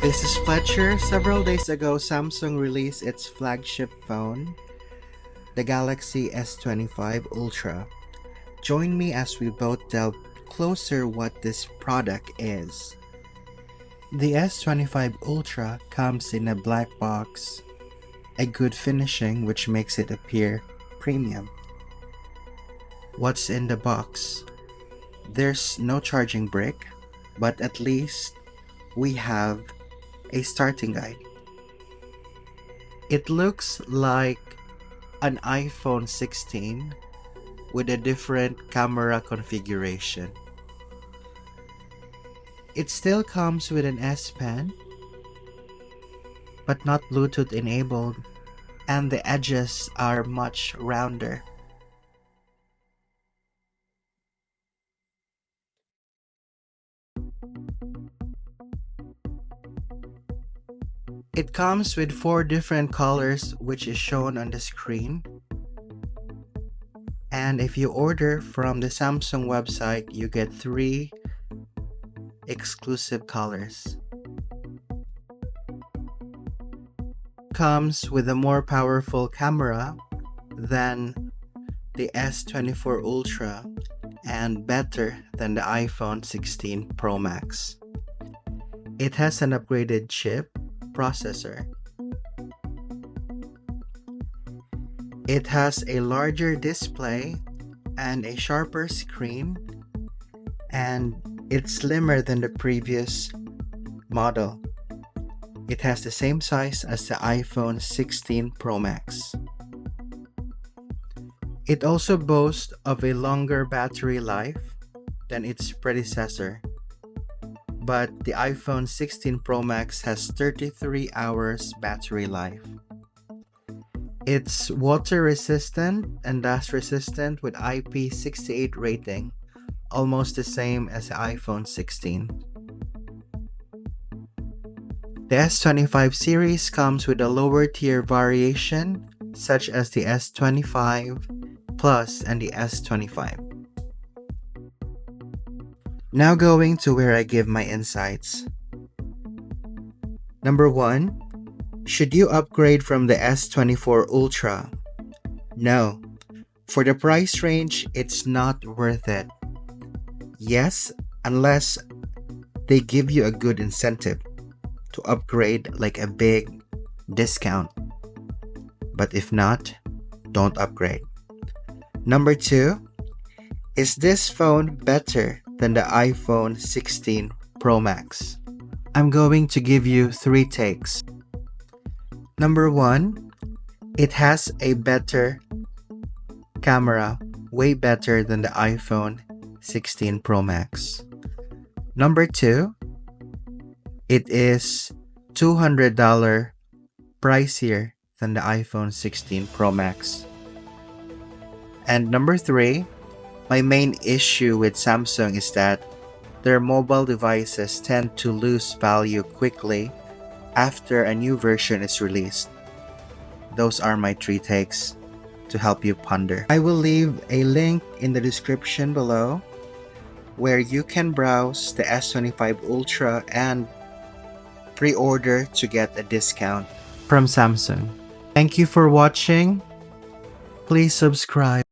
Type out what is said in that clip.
This is Fletcher. Several days ago, Samsung released its flagship phone, the Galaxy S25 Ultra. Join me as we both delve closer what this product is. The S25 Ultra comes in a black box, a good finishing which makes it appear premium. What's in the box? There's no charging brick, but at least we have a starting guide. It looks like an iPhone 16 with a different camera configuration. It still comes with an S Pen, but not Bluetooth enabled, and the edges are much rounder. It comes with 4 different colors, which is shown on the screen. And if you order from the Samsung website, you get 3 exclusive colors. Comes with a more powerful camera than the S24 Ultra and better than the iPhone 16 Pro Max. It has an upgraded chip processor. It has a larger display and a sharper screen, and it's slimmer than the previous model. It has the same size as the iPhone 16 Pro Max. It also boasts of a longer battery life than its predecessor, but the iPhone 16 Pro Max has 33 hours battery life. It's water resistant and dust resistant with IP68 rating, almost the same as the iPhone 16. The S25 series comes with a lower tier variation such as the S25 Plus and the S25. Now going to where I give my insights. Number 1. Should you upgrade from the S24 Ultra? No. For the price range, it's not worth it. Yes, unless they give you a good incentive to upgrade, like a big discount. But if not, don't upgrade. Number 2. Is this phone better than the iPhone 16 Pro Max? I'm going to give you 3 takes. Number 1, it has a better camera, way better than the iPhone 16 Pro Max. Number 2, it is $200 pricier than the iPhone 16 Pro Max. And number 3, my main issue with Samsung is that their mobile devices tend to lose value quickly after a new version is released. Those are my 3 takes to help you ponder. I will leave a link in the description below where you can browse the S25 Ultra and pre-order to get a discount from Samsung. Thank you for watching. Please subscribe.